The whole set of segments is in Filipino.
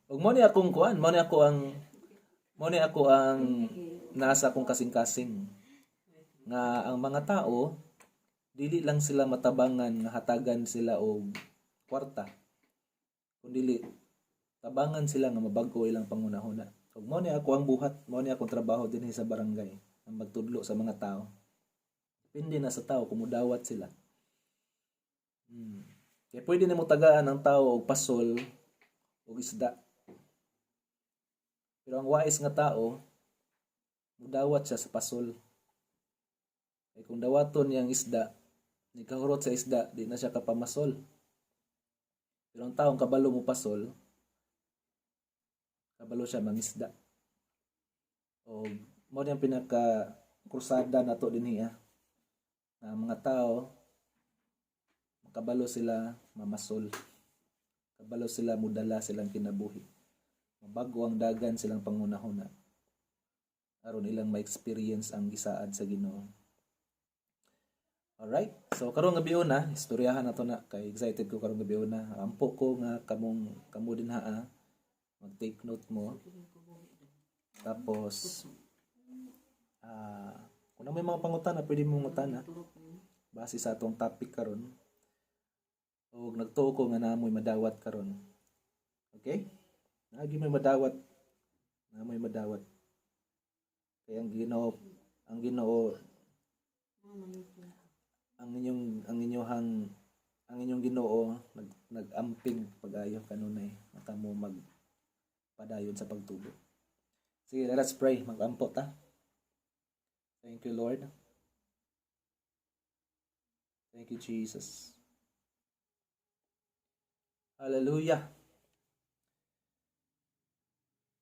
Ug mo ni akong kuan, mo ni ako ang nasa akong kasing-kasing nga ang mga tao dili lang sila matabangan nga hatagan sila og kwarta, kundi tabangan sila nga mabag-o ilang pangunahuna. Ug mo ni ako ang buhat, mo ni akong trabaho dinhi sa barangay ang magtudlo sa mga tao. Depende na sa tao kung mudawat sila. Kaya pwede nimo tagaan ang tao og pasol og isda. Pero ang wais nga tao, mudawat siya sa pasol. Kaya kung dawaton niyang isda, nagkahurot sa isda, di na siya kapamasol. Pero ang taong kabalo mo pasol, kabalo siya mangisda. O mo ang pinaka krusada nato dinhi na mga tao makabalo sila mamasol. Kabalo sila mudala silang kinabuhi. Mabago ang dagan silang pangunahuna. Aron ilang ma-experience ang gisaad sa Ginoo. Alright? So karong gabi na, istoryahan nato na kay excited ko karong gabi na. Ampo ko nga kamo din mag-take note mo. Tapos kung may mga pangutana, pwede mo mangutana base sa atong topic karon. O nagtuo ko nga namoy madawat karon. Okay? Naagi may madawat. Namoy madawat. Kaya ang Ginoo ang inyong Ginoo nag-amping pag-ayo kanunay makamo magpadayon sa pagtubo. Sige, let's pray. Mag-ampo ta. Thank you, Lord. Thank you, Jesus. Hallelujah.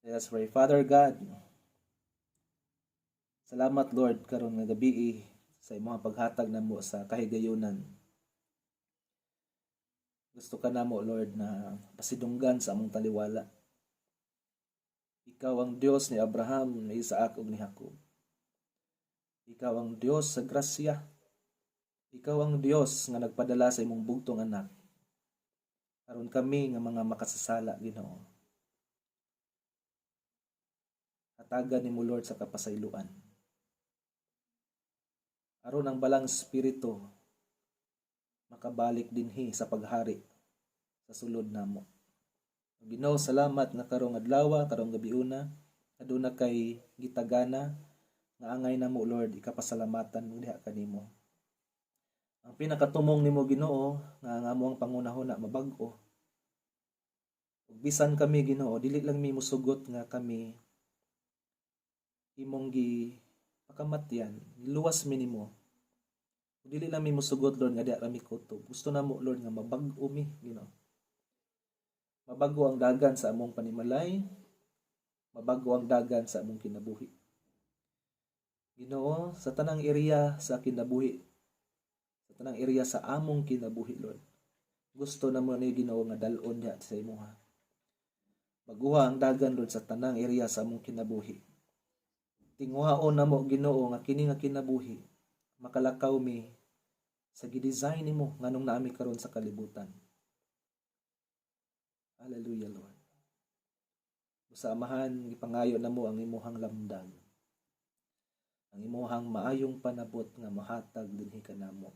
Let's pray. Father God, salamat Lord karon nga gabi sa imong paghatag namo sa kahigayunan. Gusto ka namo Lord na pasidunggan sa among taliwala. Ikaw ang Dios ni Abraham, ni Isaac ug ni Jacob. Ikaw ang Dios sa grasya. Ikaw ang Dios nga nagpadala sa imong bugtong anak. Aron kami nga mga makasasala, Ginoo. Hatagan nimo Lord sa kapasayloan. Aron ang balang espiritu makabalik dinhi sa paghari sa sulod namo. Ginoo, salamat nga karong adlaw, karong gabiuna, aduna kay gitagana nga angay namo Lord ikapasalamatan mo diha kanimo. Ang pinakatumong nimo Ginoo nga ang among pangunahuna mabag-o. Ug bisan kami Ginoo, dili lang mi mosugot nga kami imong pakamatyan, luwas mi nimo. Dili lang mi mosugot Lord nga diha kami kutob. Gusto namo Lord nga mabag-o mi Ginoo. Mabago ang dagan sa among panimalay, mabago ang dagan sa among kinabuhi. Ginoo, sa tanang area sa kinabuhi, sa tanang area sa among kinabuhi Lord, gusto namo ni Ginoo nga dal-on diha sa imuha. Baguha ang dagan Lord sa tanang area sa among kinabuhi. Tinguhaon namo Ginoo nga kini nga kinabuhi makalakaw mi sa gidesign nimo nganong naami karon sa kalibutan. Hallelujah, Lord. Sa amahan, ipangayo namo ang imuhang lamdag. Ang imuhang maayong panabot nga mahatag dinhi kanamo.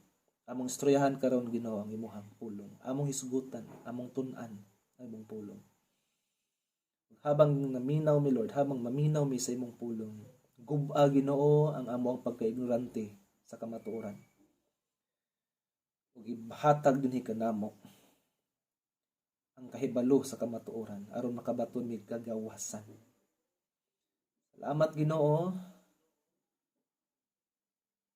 Among istoryahan karon Ginoo ang imuhang pulong. Among hisgutan, among tun-an, among pulong. Habang naminaw mi Lord, habang maminaw mi sa imong pulong, gub-a Ginoo ang among pagkaignorante sa kamatuoran. Ug ihatag dinhi kanamo ang kahibalo sa kamatuoran aron makabaton mi kagawasan. Salamat Ginoo.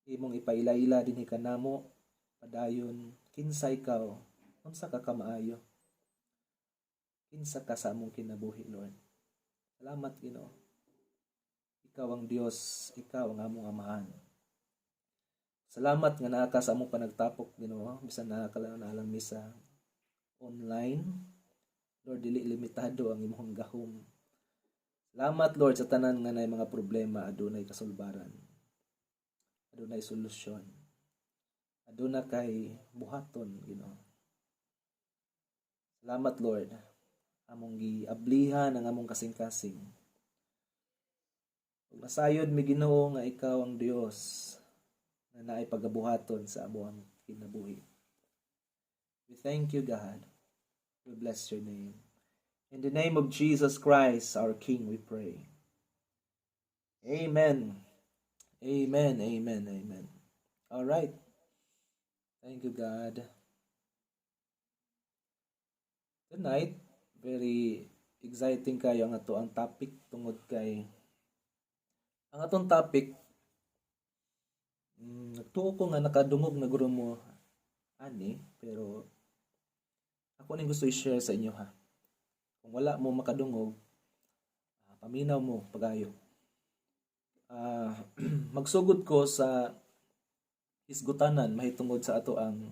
Imong ipaila-ila dinhi kanamo padayon kinsa ikaw, unsa ka kamaayo. Kinsa ka sa among kinabuhi Lord. Salamat Ginoo. Ikaw ang Dios, ikaw ang among amahan. Salamat nga naa ka sa among panagtapok Ginoo, bisan naa ka lang na lang misa online. Lord, dili limitado ang imong gahom. Salamat Lord sa tanan nga nay mga problema adunay kasulbaran. Adunay solusyon. Aduna kay buhaton Ginoo. Salamat Lord. among giablihan ang among kasing-kasing. Ug nasayod mi Ginoo nga ikaw ang Dios na naay pagabuhaton sa among kinabuhi. We thank you, God. We bless your name. In the name of Jesus Christ, our King, we pray. Amen. Amen. Amen. Amen. All right. Thank you, God. Tonight, very exciting kayo ang ato ang topic tungod kay ang atong topic nagtuo ko nga nakadungog na guro mo ani, pero ako ning gusto i-share sa inyo ha. Kung wala mo makadungog, paminaw mo pagayo. Magsugod ko sa isgutanan mahitungod sa ato ang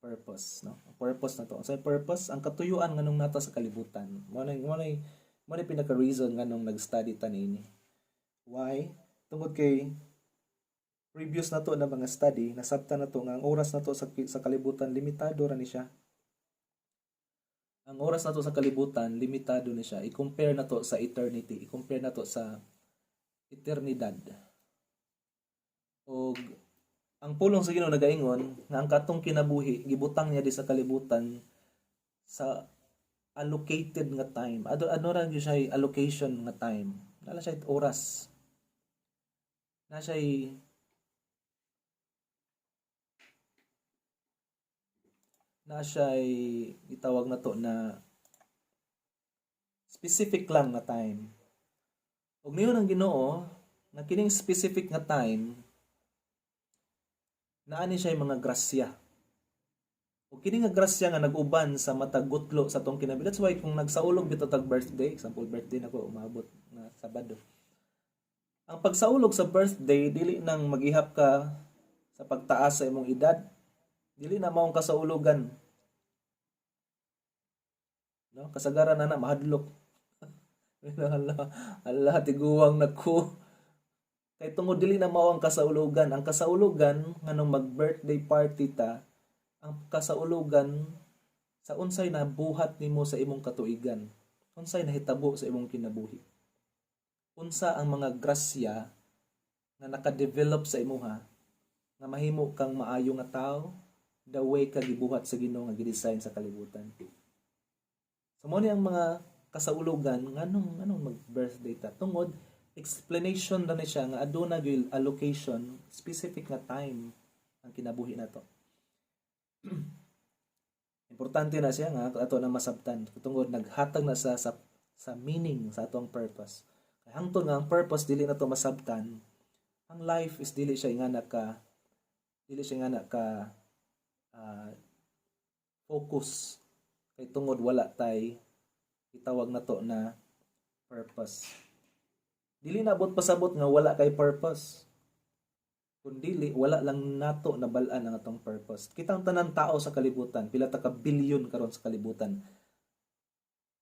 purpose, no? Purpose na to. Sa purpose, ang katuyuan nganong nata sa kalibutan. Mo pinaka reason nganong nag-study ta niini. Why? Tungod kay previous na to na mga study, nasabtan na to nga ang oras na to sa kalibutan limitado ra ni siya. Ang oras na to sa kalibutan limitado ni siya. I-compare na to sa eternity, i-compare na to sa eternidad. Og ang pulong sa Ginoo nagaingon nga ang katong kinabuhi gibutang niya di sa kalibutan sa allocated nga time. Ano ra gyud siya allocation nga time. Nala siya oras. Na siya itawag na to na specific lang na time. Ug niyon ang Ginoo na kining specific nga time naani siya mga grasya. O kini nga grasya nga nag-uban sa matag gutlo sa tong kinabuhi. That's why kung nagsaulog bitaw tag birthday, example birthday nako umabot na Sabado. Ang pagsaulog sa birthday dili nang maghihap ka sa pagtaas sa imong edad. Dili na maong kasaulogan. No, kasagaran na mahadlok. Allah tiguwang nako. Kay tungod dili na mao ang kasaulugan. Ang kasaulugan nganong mag-birthday party ta, ang kasaulugan sa unsay nabuhat nimo sa imong katuigan. Unsay nahitabo sa imong kinabuhi. Unsa ang mga grasya nga naka-develop sa imuha nga mahimo kang maayo nga tawo the way ka gibuhat sa Ginoo nga gidesign sa kalibutan. So mo ni ang mga kasaulugan nganong mag-birthday ta tungod explanation na ni siya nga aduna gyud allocation specific nga time ang kinabuhi nato. Importante na siya nga ato na masabtan tungod naghatag na sa meaning sa atong purpose. Kay hangtod nga ang purpose dili na to masabtan, ang life is dili siya nga naka focus kay tungod wala tay itawag na to na purpose. Dili nabot pasabot nga wala kay purpose. Kundi wala lang nato nabalaan ang atong purpose. Kitang tanang tao sa kalibutan, pila ta ka bilyon karon sa kalibutan.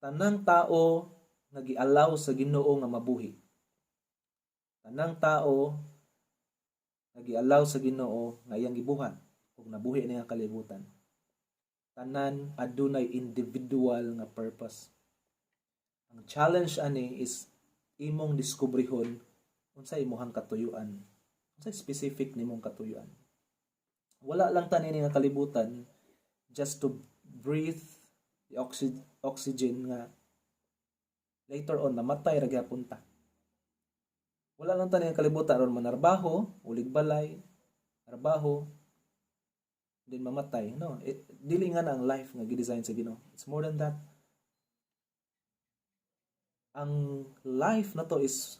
Tanang tao nga gi-allow sa Ginoo nga mabuhi. Tanang tao nga gi-allow sa Ginoo nga iyang gibuhat ug nabuhi niya ang kalibutan. Tanan adunay individual nga purpose. Ang challenge ani is imong diskubrihon unsay imong katuyuan. Unsay specific nimong katuyuan. Wala lang ta nini nga kalibutan just to breathe the oxygen nga later on namatay ra gyapon ta. Wala lang ta nini nga kalibutan aron manarbaho, ulig balay, trabaho, din mamatay. No, dili nga na ang life nga gidesign sa Ginoo. It's more than that. Ang life na to is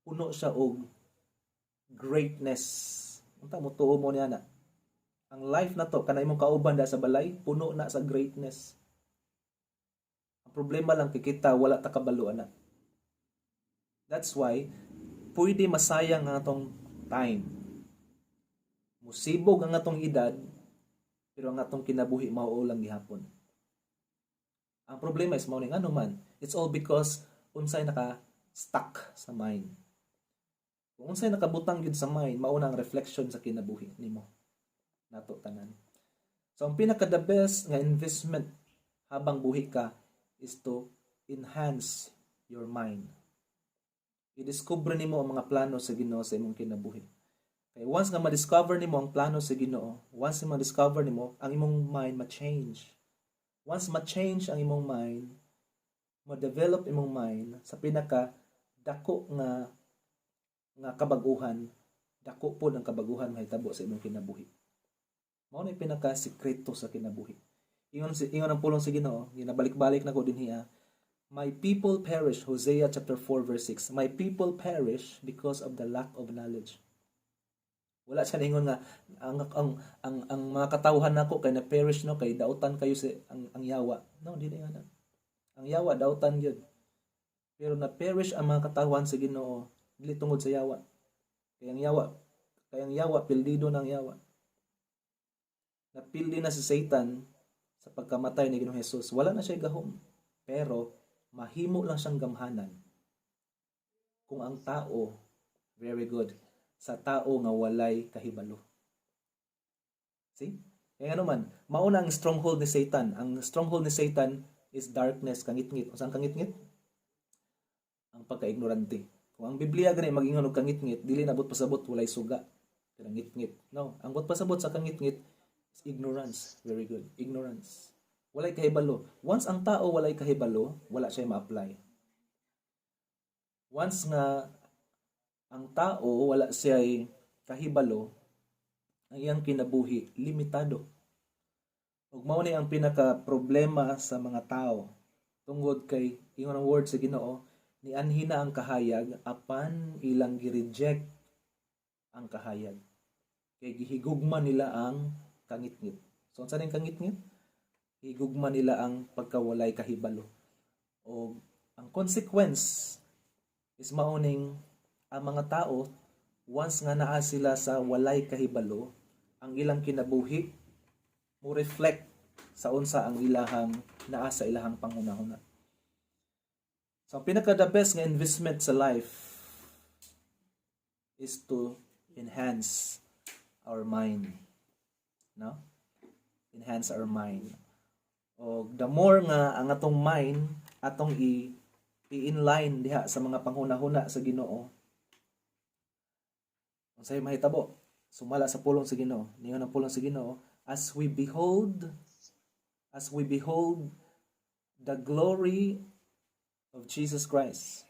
puno siya og greatness. Unta mo tuo mo niya na. Ang life na to kanay imong kauban da sa balay puno na sa greatness. Ang problema lang kay kita wala ta kabalo ana. That's why pwede masayang ang atong time. Musibog ang atong edad pero ang atong kinabuhi mao lang gihapon. Ang problema is mao ning ano man. It's all because unsay naka-stuck sa mind. Kung unsay nakabutang gyud sa mind, mao na ang reflection sa kinabuhi nimo. Nato tanan. So ang pinaka the best nga investment habang buhi ka is to enhance your mind. I-discover nimo ang mga plano sa Ginoo sa imong kinabuhi. Kaya once nga ma-discover nimo ang plano sa Ginoo, once nga ma-discover nimo, ang imong mind ma-change. Once ma-change ang imong mind, ma-develop imong mind sa pinaka dako nga kabaguhan, dako po ang kabaguhan mahitabo sa imong kinabuhi. Mao na pinaka sikreto sa kinabuhi. Ingon ang pulong sa Ginoo, ginabalik-balik na ko dinhi. My people perish, Hosea chapter 4 verse 6. My people perish because of the lack of knowledge. Wala siya ningon nga ang mga katawhan nako kay na perish no kay dautan kayo sa ang yawa. No, dili nga na. Ang yawa dautan gyud. Pero na perish ang mga katawhan sa Ginoo dili tungod sa yawa. Kay ang yawa pildido ng yawa. Napildi na si Satan sa pagkamatay ni Ginoong Hesus. Wala na siya gahom. Pero mahimo lang siyang gamhanan kung ang tao, very good, sa tao nga walay kahibalo. See? Kaya ano man, mauna ang stronghold ni Satan. Ang stronghold ni Satan is darkness, kangit-ngit. O saan kangit-ngit? Ang pagka-ignorante. Kung ang Biblia gani mag-ingon og kangit-ngit, dili nabot pasabot walay suga. Kangit-ngit. No, ang bot pasabot sa kangit-ngit is ignorance. Very good. Ignorance. Walay kahibalo. Once ang tao walay kahibalo, wala siya ma-apply. Once nga ang tao wala siya kahibalo, ang iyang kinabuhi limitado. Ug mao ni ang pinaka problema sa mga tao tungod kay ingon ang word sa Ginoo, ni anhina ang kahayag apan ilang gi-reject ang kahayag. Kay gihigugma nila ang kangit-ngit. So unsa ning kangit-ngit? Higugma nila ang pagkawalay kahibalo. O ang consequence is mauning ang mga tao once nga naa sila sa walay kahibalo, ang ilang kinabuhi mo reflect sa unsa ang ilahang naa sa ilahang panghunahuna. So pinaka the best nga investment sa life is to enhance our mind. No? Enhance our mind. O the more nga ang atong mind atong i-inline diha sa mga panghunahuna sa Ginoo, unsay mahitabo? Sumala sa pulong sa Ginoo. Ningon ang pulong sa Ginoo, as we behold the glory of Jesus Christ.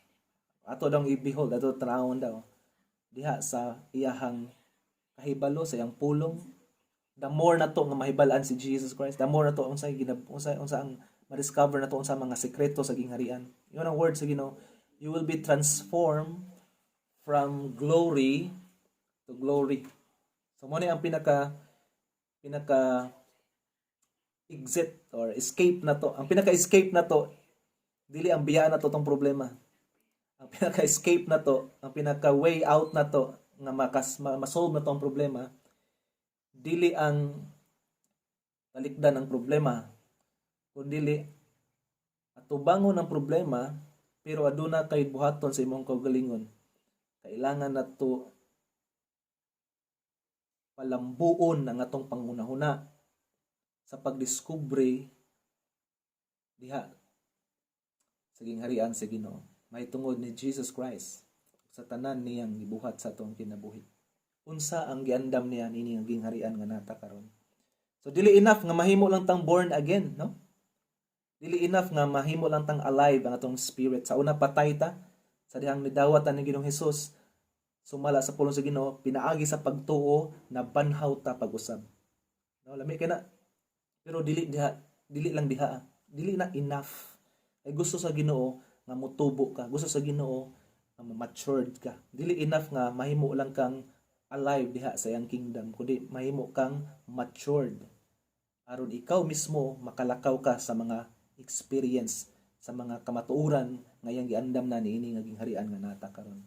Ato daw i-behold, ato tanawon daw diha sa iyahang kahibalo sa iyang pulong. The more na to nga mahibalaan si Jesus Christ, the more na to unsa ang ma-discover na to unsa mga sekreto sa gingharian. Yun ang word sa Ginoo, you will be transformed from glory to glory. So mo ni ang pinaka exit or escape na to. Ang pinaka-escape na to dili ang biya na to tong problema. Ang pinaka-escape na to, ang pinaka-way out na to nga ma-solve na to ang problema, dili ang talikdan ng problema, kundi atubangon ang problema, pero aduna kay buhaton sa imong kaugalingon. Kailangan na to palambuon ang atong pangunahuna sa pagdiskubre diha sa gingharian sa Ginoo. Mahitungod ni Jesus Christ sa tanan niyang gibuhat sa atong kinabuhi. Unsa ang giandam niya ini nga gingharian nga nata karon. So dili enough nga mahimo lang tang born again, no? Dili enough nga mahimo lang tang alive ang atong spirit. Sa una patay ta sa dihang nidawat ni Ginoong Hesus. Sumala sa pulong sa Ginoo, pinaagi sa pagtuo na banhaw ta pag-usab. No, lami kay na. Pero dili lang diha. Dili na enough. Ay gusto sa Ginoo nga motubo ka. Gusto sa Ginoo nga matured ka. Dili enough nga mahimo lang kang alive diha sa iyang kingdom, kundi mahimo kang matured aron ikaw mismo makalakaw ka sa mga experience, sa mga kamatuoran nga iyang giandam na niini nga gingharian nga nata karon.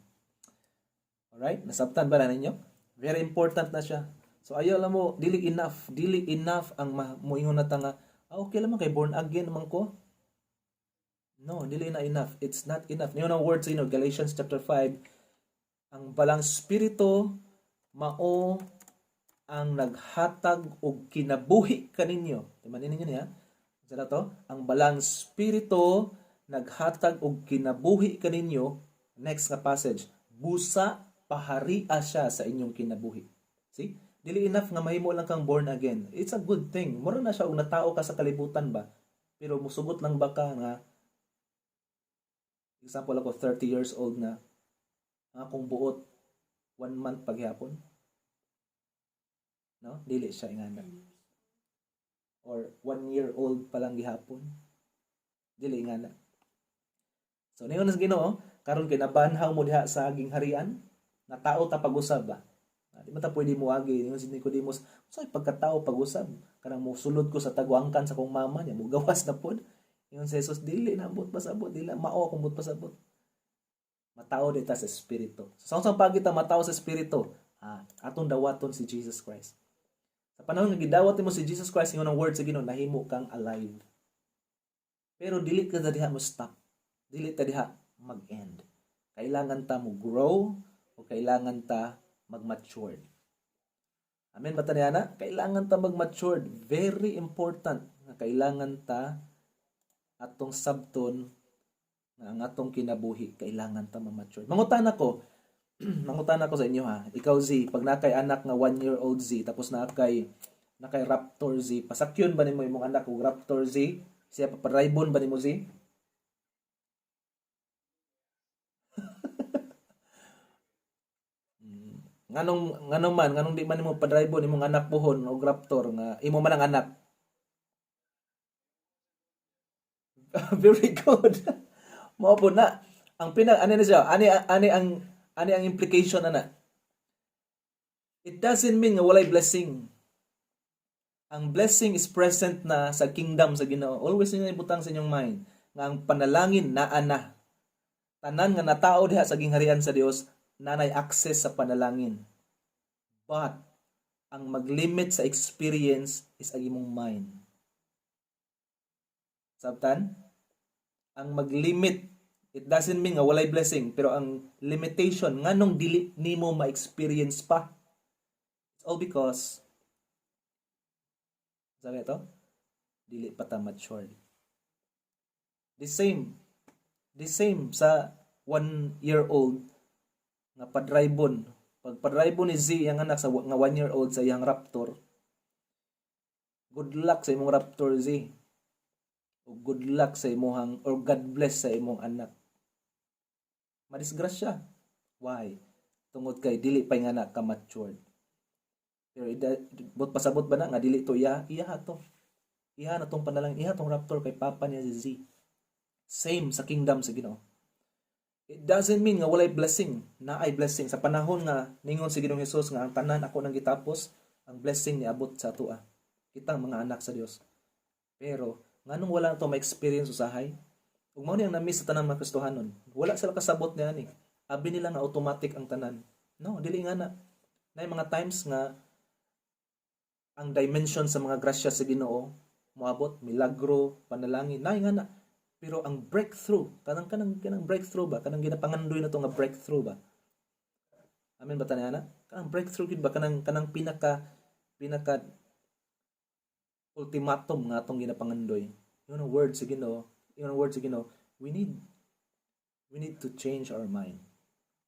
Alright, nasabtan ba na ninyo? Very important na siya. So ayaw lang mo, dili enough ang moingon na ta nga okay lang man kay born again man ko. No, dili na enough. It's not enough. Niyo ang word sa inyo, Galatians chapter 5, ang balang spirito mao ang naghatag og kinabuhi kaninyo. Timanin ninyo niya. Sa to, ang balang spirito naghatag og kinabuhi kaninyo. Next nga passage, busa paharia siya sa inyong kinabuhi. See? Dili enough nga mahimo lang kang born again. It's a good thing. Mura na siya og natao ka sa kalibutan ba. Pero musugot lang ba ka nga, example ako 30 years old na, akong buot 1 month paghapon. No? Dili siya ingana. Or 1 year old pa lang gihapon. Dili ingana. So niyon sa Ginoo, karon kinabanhaw mo diha sa aging harian, na tao ta pag-usab ba. Di man ta pwede mo agi niyon si Nicodemus, so pagkatao pag-usab, kanang mo sulod ko sa taguangkan sa kong mama niya, mo gawas na pod. Ingon si Jesus, dili na abot pasabot, dili mao akong but pasabot. Matao dita sa espiritu. So sa pagita matao sa espiritu, atong dawaton si Jesus Christ. Sa panahon nga gidawat mo si Jesus Christ, ingon ang word sa Ginoo, nahimo kang alive. Pero dili ka diha mo stop. Dili ta diha mag-end. Kailangan ta mo grow o kailangan ta mag-mature. Amen ba taniyana? Kailangan ta mag-mature. Very important na kailangan ta atong sabton na ang atong kinabuhi, kailangan ta ma-mature. Mangutan ako sa inyo ha. Ikaw Z, pag nakay anak nga 1-year-old Z, tapos nakay Raptor Z, pasakyon ba nimo imong anak og Raptor Z? Siya paparaybon ba nimo Z? nganong di man nimo padraybon imong anak puhon og Raptor nga imo man ang anak. Very good. Mao po na ang ani na siya, ani ang implication ana. It doesn't mean nga walay blessing. Ang blessing is present na sa kingdom sa Ginoo. Always niyo ibutang sa inyong mind nga ang panalangin naa na. Tanan nga natao diha sa gingharian sa Dios nanay access sa panalangin. But ang maglimit sa experience is ang imong mind. Sabtan? Ang maglimit, it doesn't mean nga walay blessing, pero ang limitation nganong dili nimo ma-experience pa. It's all because sabi ito, dili pa ta matured. The same sa 1-year-old nga padraybon. Pag padraybon ni Z yang anak sa nga 1-year-old sa iyang Raptor, good luck sa imong Raptor Z. O good luck sa imong or God bless sa imong anak. Madisgrasya. Why? Tungod kay dili pa nga anak ka matured. Pero but pasabot ba na nga dili to iya to. Iya na tong panalangin, iya tong Raptor kay papa niya si Z. Same sa kingdom sa Ginoo. It doesn't mean nga walay blessing. Na ay blessing. Sa panahon nga, ningon si Ginoong Hesus nga ang tanan ako nang gitapos, ang blessing ni abot sa atua. Kitang mga anak sa Dios. Pero, nganong wala to ma-experience usahay? Ug mao ni ang na-miss sa tanan mga Kristohanon. Wala sila kasabot niya ni. Abi nila nga automatic ang tanan. No, dili nga na. Na mga times nga, ang dimension sa mga grasya sa Ginoo, moabot, milagro, panalangin, na nga na. Pero ang breakthrough, kanang breakthrough ba? Kanang ginapangandoy na to nga breakthrough ba? Amen ba tanana? Kanang breakthrough gid ba kanang pinaka ultimatum nga atong ginapangandoy. Yung word sa Ginoo, we need to change our mind.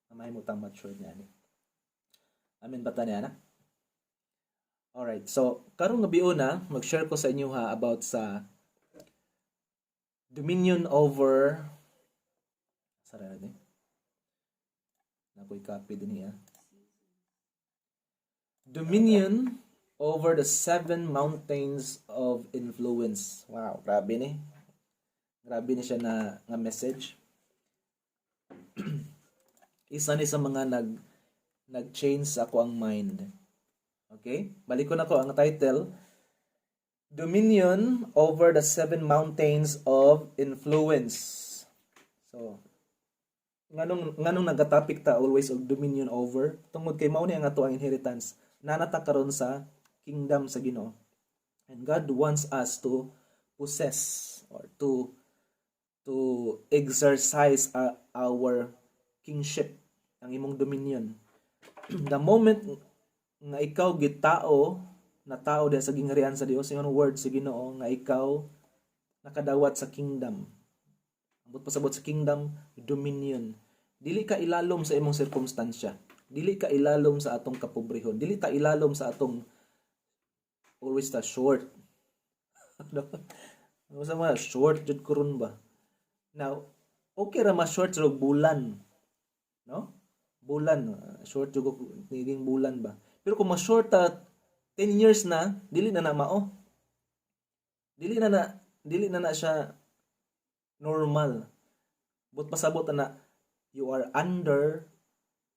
Amay mo tang mature niya ni. Amen ba tanana? Alright, so karong gabi una, mag-share ko sa inyo ha about sa dominion over copy din niya. Dominion over the 7 mountains of influence. Wow, grabe ni. Grabe ni siya na nga message. Isa ni sa mga nag-change ako ang mind. Okay? Balik ko na ko ang title. Dominion over the 7 mountains of influence. So, nganong nagatopic ta always og dominion over? Tungod kay mao ni ang ato ang inheritance. Nanata karon sa kingdom sa Ginoo. And God wants us to possess or to exercise our kingship, ang imong dominion. The moment nga ikaw gitao na tao diha sa gingharian sa Dios, yung word sa Ginoo nga ikaw nakadawat sa kingdom. Ambot pasabot sa kingdom, dominion. Dili ka ilalom sa imong sirkumstansya. Dili ka ilalom sa atong kapobrehon. Dili ta ilalom sa atong always ta short. Ano sa mga short jud kuron ba? Now, okay ra ma short sa bulan, no? Bulan, short jud niging bulan ba? Pero kung ma-short ta 10 years na, dili na mao. Dili na siya normal. But pasabot na you are under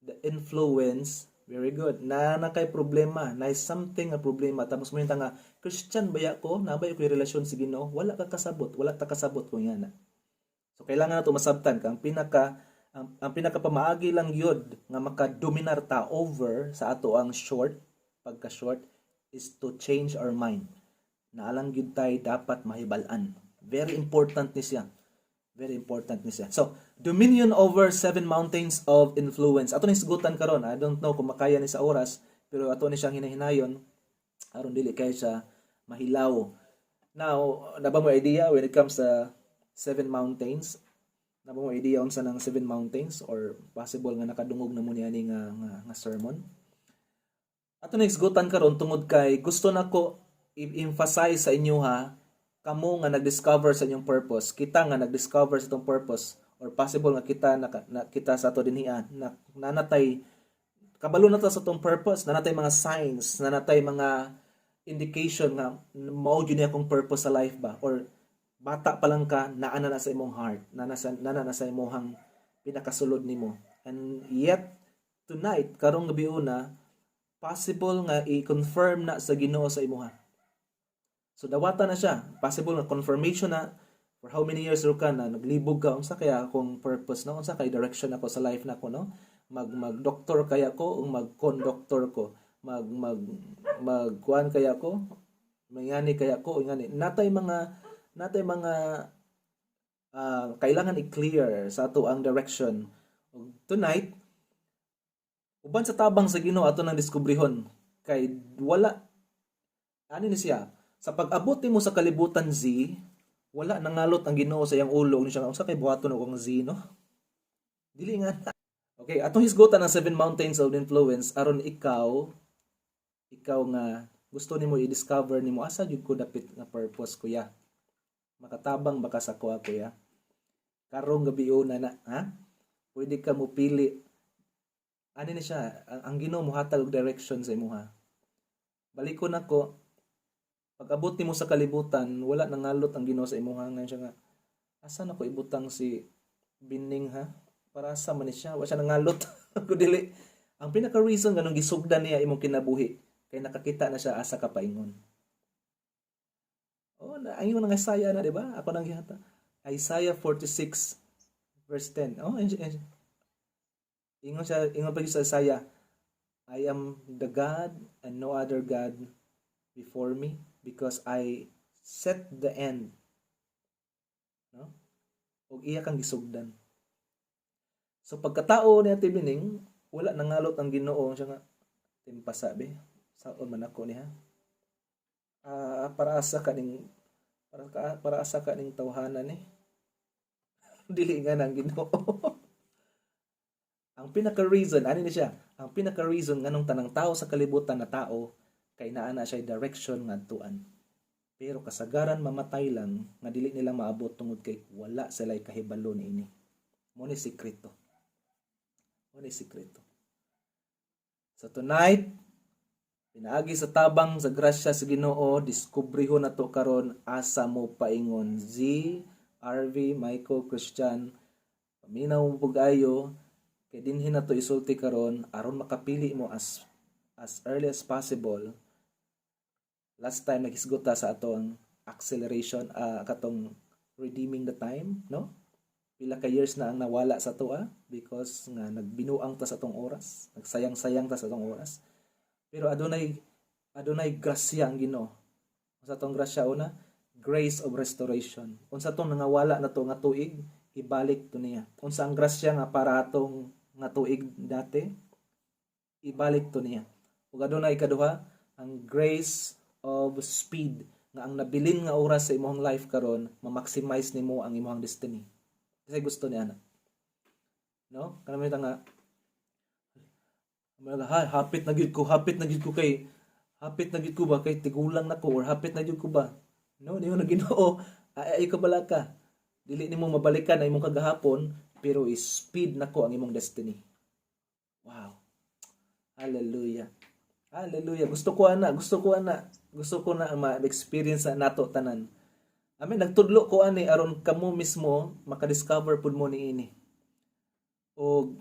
the influence. Very good. Na kay problema, na something na problema. Tapos mo yung nga, Christian baya ko, nabay ko yung relasyon si Ginoo, wala ka kasabot, wala ta kasabot ko yan. So kailangan na ito masabtan ka. Ang pinaka pamaagi lang yun nga makadominar ta over sa ato ang short, pagka short, is to change our mind. Naalang yun tayo dapat mahibalan. Very important ni siya. Very important ni siya. So, dominion over 7 mountains of influence. Ato ni sigutan karon. I don't know kung makaya ni sa oras, pero ato ni siyang hinahinayon aron dili kay siya mahilaw. Now, naba mo idea when it comes to 7 mountains? Naba mo idea unsa nang 7 mountains or possible nga nakadungog na mo niani nga sermon? Ato ni sigutan karon tungod kay gusto nako i-emphasize sa inyo ha, kamo nga nag-discover sa inyong purpose, kita nga nag-discover sa itong purpose, or possible nga kita sa ato dinhian, nanatay, kabalo na ta sa itong purpose, nanatay mga signs, nanatay mga indication nga mao gyud akong purpose sa life ba, or bata pa lang ka, naana na sa imong heart, naana na sa imong pinakasulod nimo. And yet, tonight, karong gabi una, possible nga i-confirm na sa Ginoo sa imuha. So dawata na siya. Possible na confirmation na for how many years ro ka na naglibog ka unsa kaya akong purpose no, unsa kay direction ako sa life nako no. Mag-doctor kaya ko o mag-conductor ko. Kuan kaya ko. Mayani kaya ko ngani. Natay mga kailangan i-clear sa ato ang direction. Tonight, uban sa tabang sa Ginoo ato nang diskubrihon kay wala ani ni siya. Sa pag-abot mo sa kalibutan Z, wala nangalot ang Ginoo sa iyang ulo ni siya unsa kay buhaton og Z no? Dili nga. Okay, atong hisgotan ang 7 mountains of influence aron ikaw nga gusto nimo i-discover nimo asa jud ko dapit nga purpose kuya. Makatabang baka sa kuha kuya. Karong gabi na ha? Pwede ka mo pili. Ani ni siya, ang Ginoo mohatag og direction sa imuha. Balikon nako. Pag-abot nimo sa kalibutan, wala nangalot ang Ginoo sa imong hangin siya nga. Asa na ko ibutang si Bining ha? Para sa man siya, wa siya nangalot. Ko dili. Ang pinaka reason nganong gisugdan niya imong kinabuhi kay nakakita na siya asa ka paingon. Oh, ayon nang Isaiah na, di ba? Ako nang gihata. Isaiah 46 verse 10. Oh, ingon pa sa Isaiah, I am the God and no other God before me, because I set the end. No? Og iya kang gisugdan. So pagkatao ni Ate Bining, wala nangalot ang Ginoo siya nga timpasabi. Saon man ako niya. Para asa ka ning tawhanan dili nga nang Ginoo. Ang pinaka-reason, ani ni siya? Ang pinaka-reason nganong tanang tao sa kalibutan na tao kay naa na siya direction ngadtuan. Pero kasagaran mamatay lang nga dili nila maabot tungod kay wala sila kahibalo niini. Mo ni sikreto. So tonight, pinaagi sa tabang sa grasya sa Ginoo, diskubrihon nato karon asa mo paingon. Z, RV, Michael, Christian, paminaw mo pag-ayo kay dinhi nato isulti karon aron makapili mo as early as possible. Last time naghisgot ta sa atong acceleration, katong redeeming the time, no? Pila ka years na ang nawala sa toa because nga nagbinuang ta sa atong oras, nagsayang-sayang ta sa atong oras. Pero adunay grasya ang Ginoo. Unsa tong grasya una? Grace of restoration. Unsa tong nangawala na to nga tuig, ibalik to niya. Unsa ang grasya nga para atong nga tuig dati, ibalik to niya. Ug adunay kaduha, ang grace of speed. nga ang nabilin nga oras sa imong life karon ma-maximize nimo ang imong destiny. Kasi gusto ni ana. No? Kanang nga hapit na gyud ko kay hapit na gyud ko ba kay tigulang nako or hapit na gyud ko ba. No, niyo na Ginoo, ay ka bala ka. Dili nimo mabalikan ang imong kagahapon pero speed nako ang imong destiny. Wow. Hallelujah. Hallelujah. Gusto ko na ma-experience na nato tanan. Amin nagtudlo ko ani aron kamo mismo maka-discover pud mo niini. O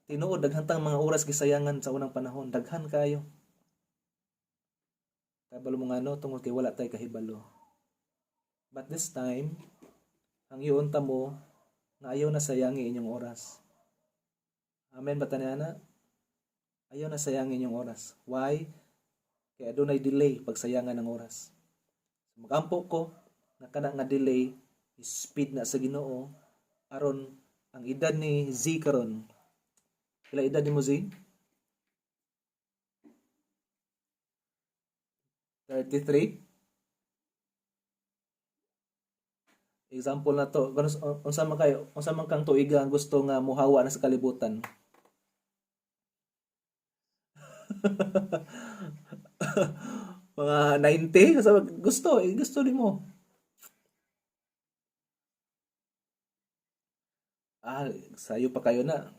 tinuod daghang mga oras gisayangan sa unang panahon, daghan kayo. Kabalo mo nga tungod kay wala tay kahibalo. But this time, ang iyon ta mo nga ayaw na sayangi inyong oras. Amen ba tanana? Ayaw na sayangin inyong oras. Why? Kaya adunay delay pagsayangan ng oras. Magampo ko na kana nga delay speed na sa Ginoo aron ang edad ni Z karon. Pila edad ni mo Z? 33. Example na to, unsa man kang tuiga ang gusto nga muhawa na sa kalibutan. Mga 90 kasi gusto nimo. Sayo pa kayo na.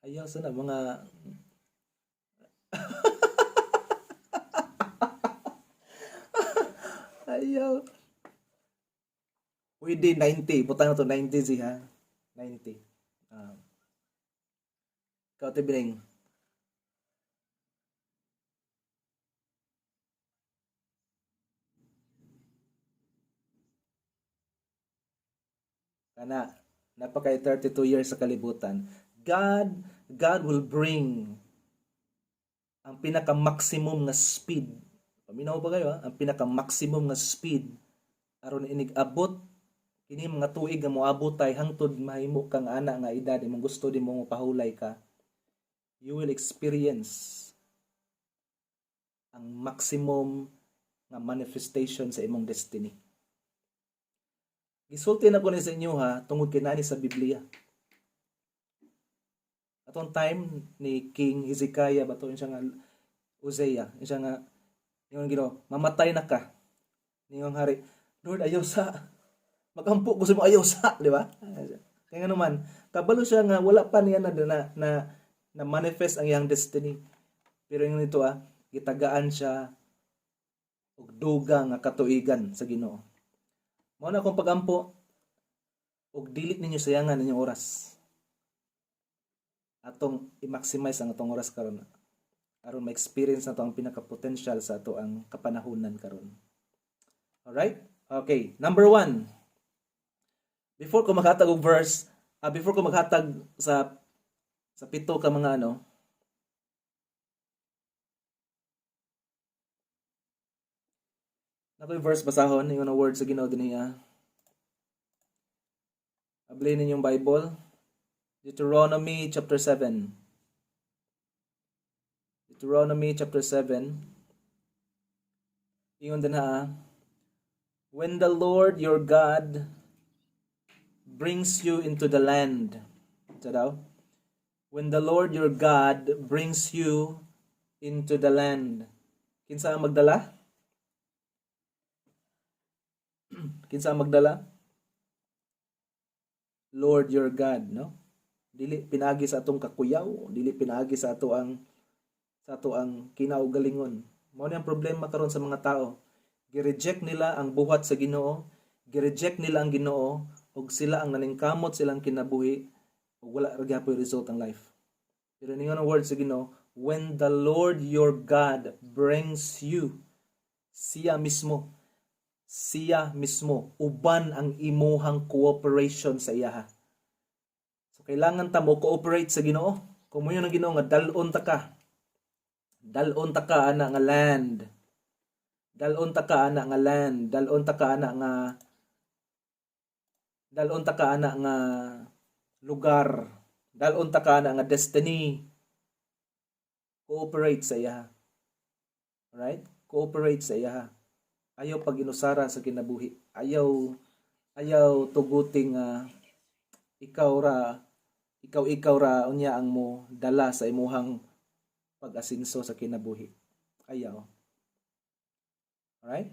Ayaw sana mga ayaw. Pwede 90. Butang na to 90 siya. 90. Ikaw tibiring. Kana napakay 32 years sa kalibutan. God will bring ang pinaka-maximum nga speed. Paminaw ba kayo Ang pinaka-maximum nga speed aron inig-abot kini mga tuig nga moabot tay hangtod mahimo kang ana nga edad imong gusto di mo pahulay ka. You will experience ang maximum nga manifestation sa imong destiny. Gisulti na ko ni sa inyo tungod kay nani sa Biblia. Atong time ni King Hezekiah bato siya nga Uzziah, siya nga yung Ginoo, mamatay na ka. Ningong hari, Lord ayaw sa magampo gusto mo ayaw sa, di ba? Kaya nga naman, kabalo siya nga wala pa niya na manifest ang iyang destiny. Pero yung nito gitagaan siya og dugang nga katuigan sa Ginoo. Mao na akong pagampo og dili ninyo sayangan inyong oras. Atong i-maximize ang atong oras karon aron ma-experience nato ang pinaka-potential sa ato ang kapanahunan karon. Alright? Okay, number 1. Before ko maghatag og verse, before ko maghatag sa pito ka mga Nakoy verse basahon, yung word sa Ginoo dinhi. Abli ninyong Bible. Deuteronomy chapter 7. Deuteronomy chapter 7. Ingon din when the Lord your God brings you into the land. Ito daw. When the Lord your God brings you into the land. Kinsa ang magdala? Kinsa ang magdala? Lord your God, no? Dili pinaagi sa atong kakuyaw, dili pinaagi sa ato ang kinaugalingon. Mao ni ang problema karon sa mga tao. Gi-reject nila ang buhat sa Ginoo, gi-reject nila ang Ginoo ug sila ang naningkamot silang kinabuhi ug wala ra gyapon result ang life. Pero ningon ang word sa Ginoo, when the Lord your God brings you, siya mismo uban ang imuhang cooperation sa iya. So kailangan ta mo cooperate sa Ginoo. Kung mo yun ang Ginoo nga dalon ta ka ana nga land. Dalon ta ka ana nga land, dalon ta ka ana nga lugar, dalon ta ka ana nga destiny. Cooperate sa iya. Alright? Cooperate sa iya. ayaw pag-inusara sa kinabuhi. Ayaw tuguting ikaw ra unya ang mo dala sa imuhang pag-asinso sa kinabuhi. Ayaw. Alright?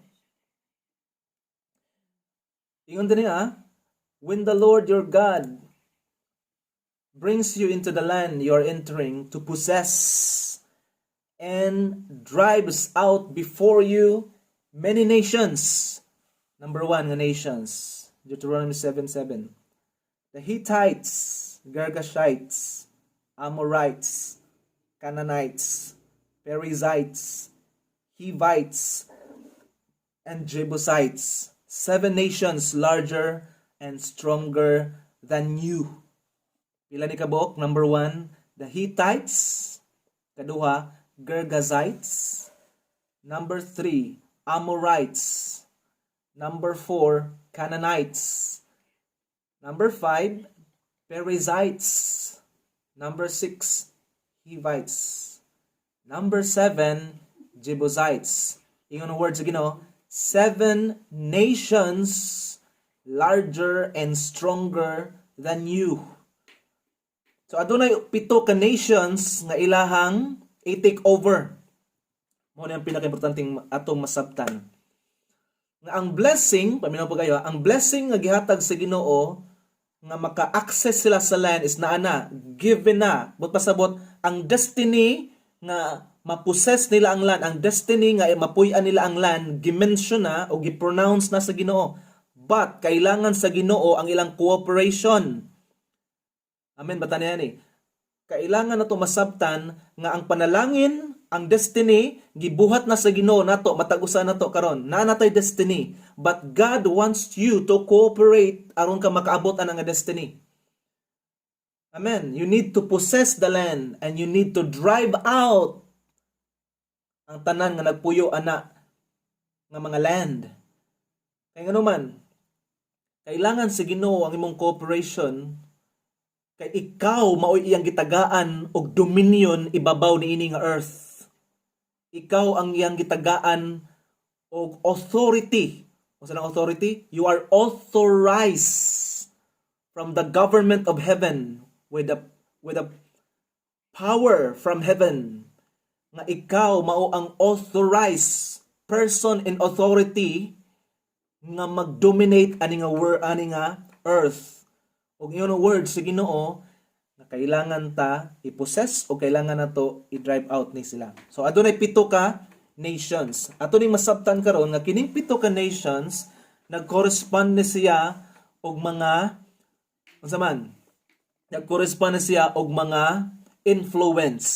Ingon din when the Lord your God brings you into the land you are entering to possess and drives out before you many nations. Number 1 nga nations. Deuteronomy 7:7. The Hittites, Girgashites, Amorites, Canaanites, Perizzites, Hivites, and Jebusites. 7 nations larger and stronger than you. Pila ni kabuok? Number 1, the Hittites. Kaduha, Girgashites. Number 3, Amorites. Number 4, Canaanites. Number 5, Perizzites. Number 6, Hivites. Number 7, Jebusites. Ingon words again, 7 nations larger and stronger than you. So adunay 7 ka nations nga ilahang i-take over. Mo na ang pinaka-importanting atong masabtan. Nga ang blessing, paminaw po kayo, ang blessing nga gihatag sa Ginoo nga maka-access sila sa land is na given na. But pasabot ang destiny nga ma-possess nila ang land, ang destiny nga mapuy-an nila ang land, gimension na o gi-pronounce na sa Ginoo. But kailangan sa Ginoo ang ilang cooperation. Amen, bata na yan Kailangan na to masabtan nga ang panalangin, ang destiny, gibuhat na sa Ginoo nato, matag-usa na to karon. Na natay destiny. But God wants you to cooperate aron ka makaabot ang destiny. Amen. You need to possess the land and you need to drive out ang tanan nga nagpuyo ana nga mga land. Kaya nga naman, kailangan sa Ginoo ang imong cooperation kay ikaw maoy iyang gitagaan og dominion ibabaw niini nga earth. Ikaw ang iyang gitagaan og authority. Unsa ang authority? You are authorized from the government of heaven with a power from heaven. Nga ikaw mao ang authorized person in authority nga mag-dominate ani nga earth. Og iyon ang word sa Ginoo na kailangan ta i-possess o kailangan nato i-drive out ni sila. So adunay 7 ka nations. Ato ning masabtan karon nga kining 7 ka nations nag-correspond ni siya og mga unsa man? Nag-correspond ni siya og mga influence.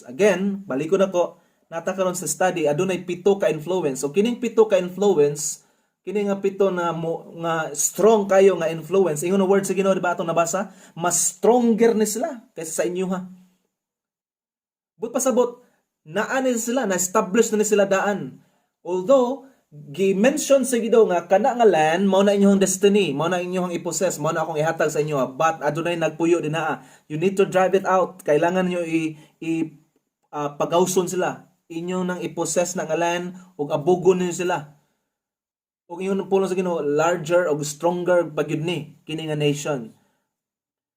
Again, balik ko na ko nata karon sa study adunay 7 ka influence. So kining 7 ka influence kini nga 7 na nga strong kayo nga influence. Ingon ang word sa Ginoo diba atong nabasa? Mas stronger ni sila kaysa sa inyo But pasabot naa ni sila, na-establish na ni sila daan. Although gi-mention sa Ginoo nga kana nga land mao na inyong destiny, mao na inyong i-possess, mao na akong ihatag sa inyo. But adunay nagpuyo din You need to drive it out. Kailangan niyo pagawson sila. Inyo nang i-possess na nga land ug abugon niyo sila. Ug ingon pulong sa Ginoo larger og stronger pagyud ni kini nga nation.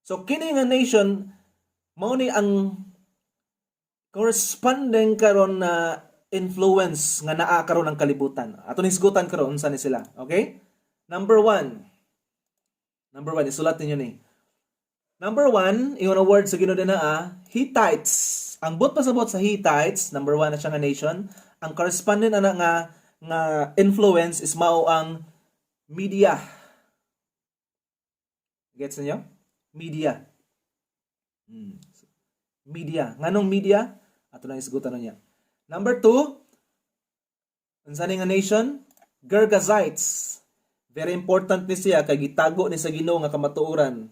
So kini nga nation mao ni ang corresponding karon na influence nga naa karon ang kalibutan. Ato nisgutan karon unsa ni sila. Okay? Number 1, isulat ninyo ni. Number 1, ingon ang word sa Ginoo dinaa, Hittites. Ang but pasabot sa Hittites, number 1 na siya nga nation, ang corresponding ana nga influence is mao ang media. Gets niyo? Media. Media. Nganong media? Ato lang isgutan niya. Number 2, unsa ni nga nation? Girgashites. Very important ni siya kay gitago ni sa Ginoo nga kamatuoran.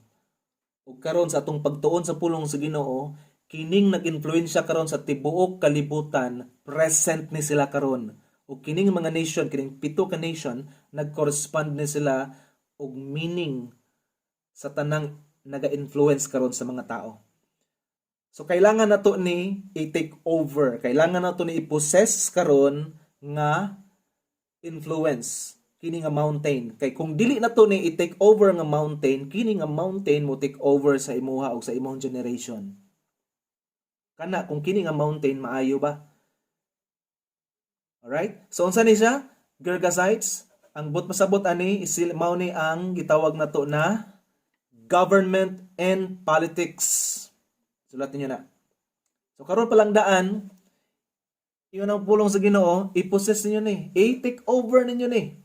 Ug karon sa atong pagtuon sa pulong sa Ginoo, kining nag-influensya karon sa tibuok kalibutan, present ni sila karon. O kining mga nation, kining 7 ka nation, nag-correspond ni sila og meaning sa tanang naga-influence karon sa mga tao. So kailangan nato ni i-take over, kailangan nato ni i-possess karon nga influence kini nga mountain. Kay kung dili na to ni i-take over nga mountain, kini nga mountain mo take over sa imuha o sa imong generation. Kana kung kini nga mountain maayo ba? Alright? So unsa ni siya? Gergasites, ang but masabot ani isil mao ni ang gitawag nato na government and politics. Sulat niyo na. So karon pa lang daan, iyon ang pulong sa Ginoo, i-possess ninyo ni, i-take over ninyo ni.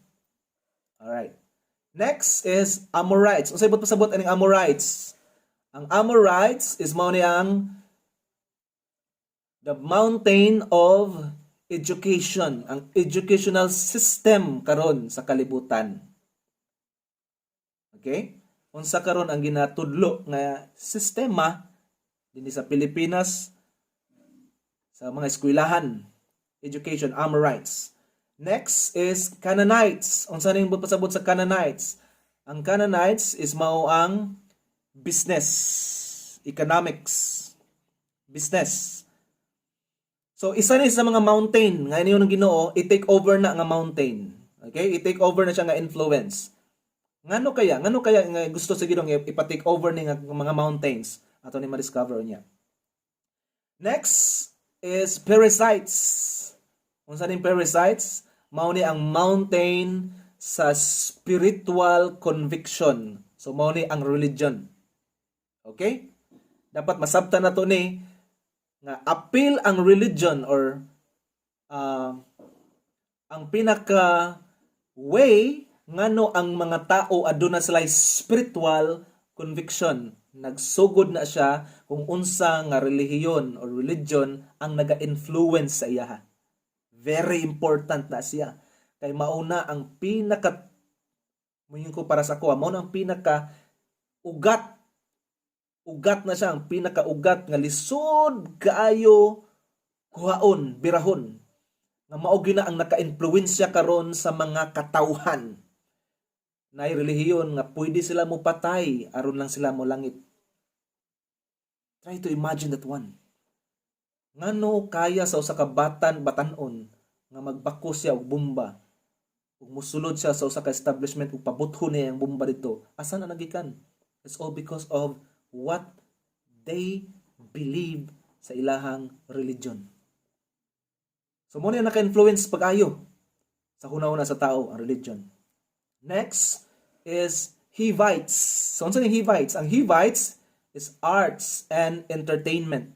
Alright. Next is Amorites. Unsay but pasabot aning Amorites? Ang Amorites is mao ni ang the mountain of education, ang educational system karon sa kalibutan. Okay? Unsa karon ang ginatudlo nga sistema dinhi sa Pilipinas sa mga eskwelahan, education, Amorites. Next is Canaanites. Unsa ning pasabot sa Canaanites? Ang Canaanites is mao ang business, economics, business. So isa ni sa mga mountain nga niyo ng Ginoo, i-take over na nga mountain. Okay? I-take over na siya nga influence. Ngano kaya nga gusto sa Ginoo ipa-take over ni nga mga mountains ato ni ma-discover niya. Next is Parasites. Unsa ning Parasites? Mao ni ang mountain sa spiritual conviction. So mao ni ang religion. Okay? Dapat masabtan nato ni nga appeal ang religion or ang pinaka way ngano ang mga tao aduna sila spiritual conviction. Nagsugod na siya kung unsa nga relihiyon or religion ang naga-influence sa iya. Very important na siya. Kay mauna ang pinaka muyon ko para sa ko, mao ang pinaka ugat na siya, ang pinaka-ugat nga lisod kaayo kuhaon, birahon. Nga mao gina ang naka-influensya karon sa mga katawhan. Nay relihiyon nga pwede sila mo patay aron lang sila mo langit. Try to imagine that one. Ngano kaya sa usa ka batanon nga magbako siya og bomba ug musulod siya sa usa ka establishment ug pabuthon niya ang bomba dito. Asa na nagikan? It's all because of what they believe sa ilahang religion. So mo na naka-influence pag-ayo sa hunahuna sa tao ang religion. Next is Hivites. So unsa ning Hivites? Ang Hivites is arts and entertainment.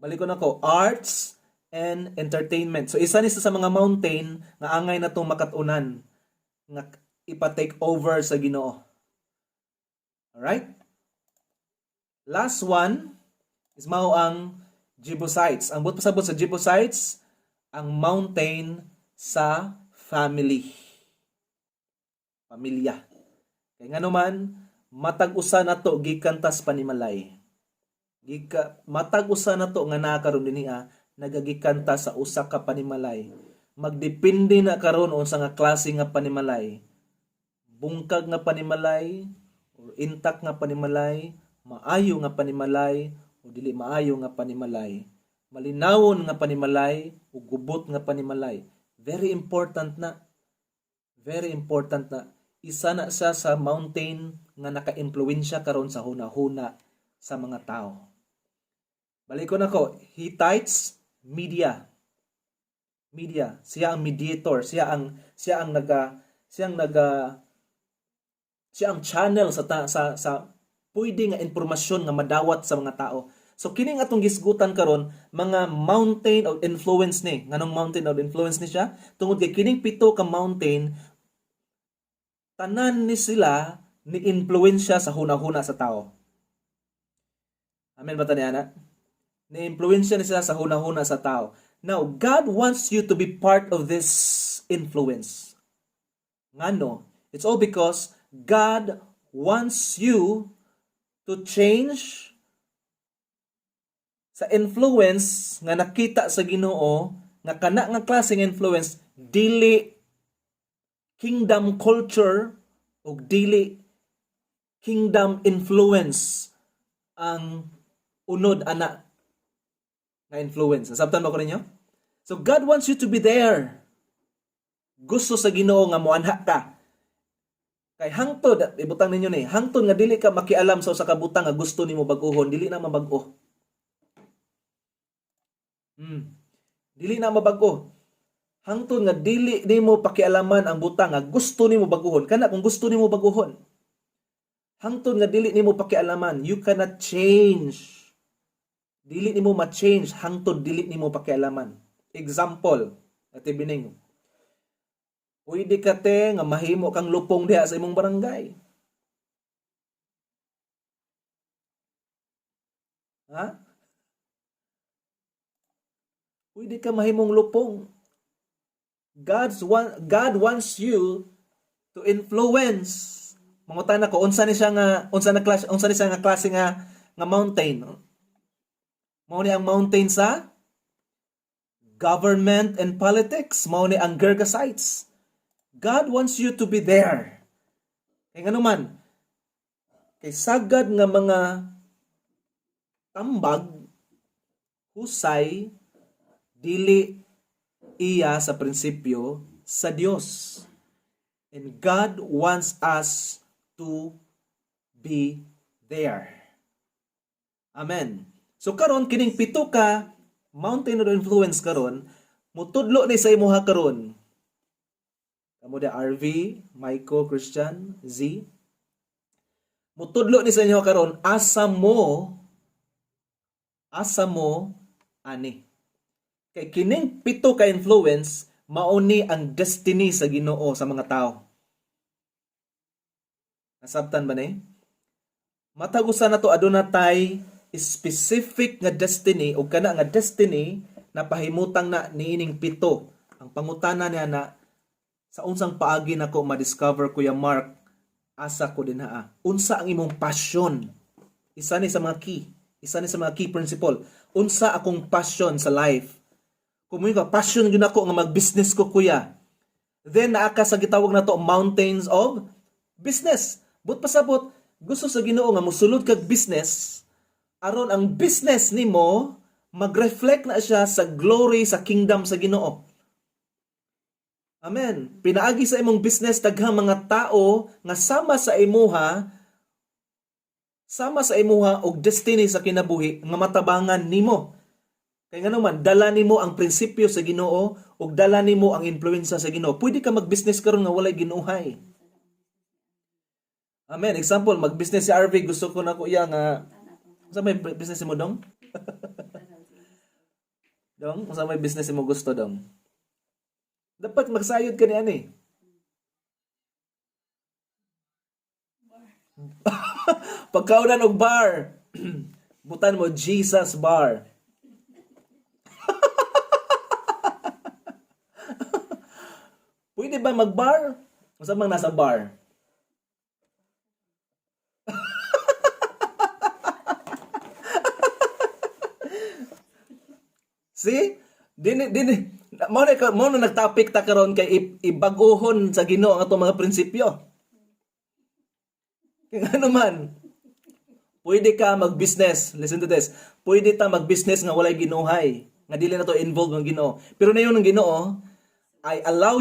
Balik ko na ko, arts and entertainment. So isa ni sa mga mountain nga angay na tong makatunan nga ipa-take over sa Ginoo. Alright? Last one is mao ang Jebusites. Ang but pasabot sa Jebusites, ang mountain sa family. Pamilya. Kaya nga naman, matag usa na to gikan tas panimalay. Matag usa na to nga naa karon dinhi nagagikan ta sa usa ka panimalay. Magdepende na karon unsa nga klase nga panimalay. Bungkag nga panimalay or intact nga panimalay, maayo nga panimalay o dili maayo nga panimalay. Malinawon nga panimalay o gubot nga panimalay. Very important na. Very important na. Isa na siya sa mountain nga naka-impluwensya karon sa hunahuna sa mga tao. Balik ko na ko, Hittites, media. Siya ang mediator, siya ang channel sa pwede nga impormasyon nga madawat sa mga tao. So kining atong gisgutan karon mga mountain of influence ni. Nganong mountain of influence ni siya? Tungod kay kining pito ka mountain tanan ni sila ni influensya sa hunahuna sa tao. Amen ba taniana? Ni influensya ni sila sa hunahuna sa tao. Now, God wants you to be part of this influence. Ngano? It's all because God wants you to change sa influence nga nakita sa Ginoo nga kana nga klaseng influence dili kingdom culture o dili kingdom influence ang unod ana na influence. Nasabtan ba ko ninyo? So God wants you to be there. gusto sa Ginoo nga moanha ka. Kay hangtod, ibutang ninyo ni, hangtod nga dili ka makialam sa usa ka butang nga gusto nimo bag-ohon, dili na mabag-o. Dili na mabag-o. Hangtod nga dili nimo pakialaman ang butang nga gusto nimo bag-ohon, kana kung gusto nimo bag-ohon. Hangtod nga dili nimo pakialaman, you cannot change. Dili nimo ma-change hangtod dili nimo pakialaman. Example, ati bining. Pwede ka te nga mahimo kang lupong diha sa imong barangay. Ha? Pwede ka mahimong lupong. God wants you to influence. Mangutan ako unsa ni siya nga klase nga mountain. Mao ni ang mountain sa government and politics. Mao ni ang Gergesites. God wants you to be there. Kaya nga naman, kay sagad nga mga tambag, husay, dili iya sa prinsipyo sa Dios. And God wants us to be there. Amen. So karon kining pito ka mountain of influence karon, mutudlo ni sa imuha karon. Kamo da RV, Michael, Christian, Z. Mutudlo ni sa inyo karon asa mo ani. Kay kining pito ka influence mauni ang destiny sa Ginoo sa mga tao. Nasabtan ba ni? Matag usa na to aduna tay specific nga destiny o kana nga destiny na pahimutang na niining pito. Ang pangutana niya na sa unsang paagi nako ma-discover Kuya Mark asa ko din haa. Unsa ang imong passion? Isa ni sa mga key principle. Unsa akong passion sa life? Kung mo ka passion gyud nako nga mag-business ko kuya. Then naa ka sa gitawag na to mountains of business. But pasabot gusto sa Ginoo nga mosulod kag business aron ang business nimo mag-reflect na siya sa glory sa kingdom sa Ginoo. Amen. Pinaagi sa imong business daghang mga tao nga sama sa imuha og destiny sa kinabuhi nga matabangan nimo. Kay ngano man dala nimo ang prinsipyo sa Ginoo ug dala nimo ang impluwensya sa Ginoo. Pwede ka mag-business karon nga walay ginuhay. Amen. Example, mag-business si RV, gusto ko na ko iya nga sa may business mo dong? Dong, sa may business mo gusto dong? Dapat magsayod ka niyan eh. Pagkaunan og bar. Butan mo Jesus bar. Pwede ba mag-bar? Masa mang nasa bar? See? Dini mo na nagtopic ta karon kay ibag-ohon sa Ginoo ang atong mga prinsipyo. Kaya naman, pwede ka mag-business. Listen to this. Pwede ta mag-business nga walay ginuhay. Nga dili na to involved ng Ginoo. Pero na yun ng Ginoo, I allow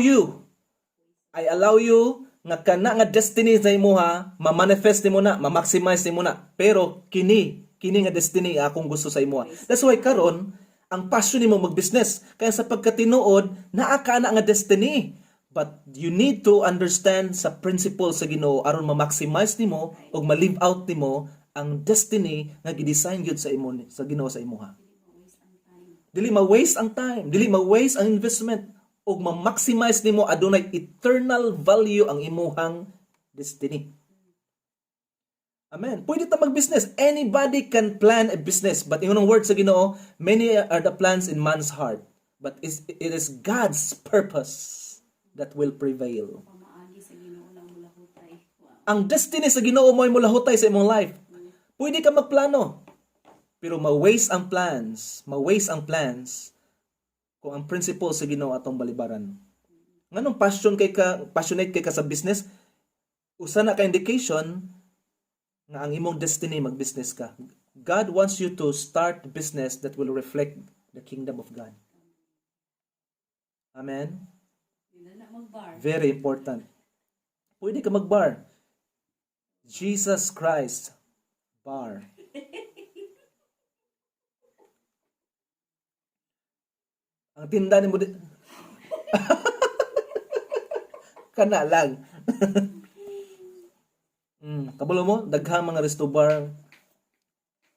you nga kana nga destiny sa imuha, ma-manifest nimo na, ma-maximize nimo na. Pero kini nga destiny akong gusto sa imuha. That's why karon ang passion nimo mag-business. Kaya sa pagkatinuod, naa ka na nga destiny. But you need to understand sa principle sa Ginoo aron ma-maximize nimo o ma-live out nimo ang destiny nga gidesign gyud sa imo sa Ginoo sa imuha. Dili ma-waste ang time, dili ma-waste ang investment o ma-maximize nimo adunay eternal value ang imuhang destiny. Amen. Pwede ta mag-business. Anybody can plan a business. But ingon ang word sa Ginoo, many are the plans in man's heart. But it is God's purpose that will prevail. Ang destiny sa Ginoo mo ay mulahutay sa imong life. Pwede ka magplano. Pero ma-waste ang plans kung ang principle sa Ginoo atong balibaran. Nganong passionate kay ka sa business, usa na ka indication nga ang imong destiny mag-business ka. God wants you to start business that will reflect the kingdom of God. Amen? Bar. Very important. Pwede ka mag-bar. Jesus Christ. Bar. Ang tinda ni mo di... Kana lang. Kabalo mo, daghang mga resto bar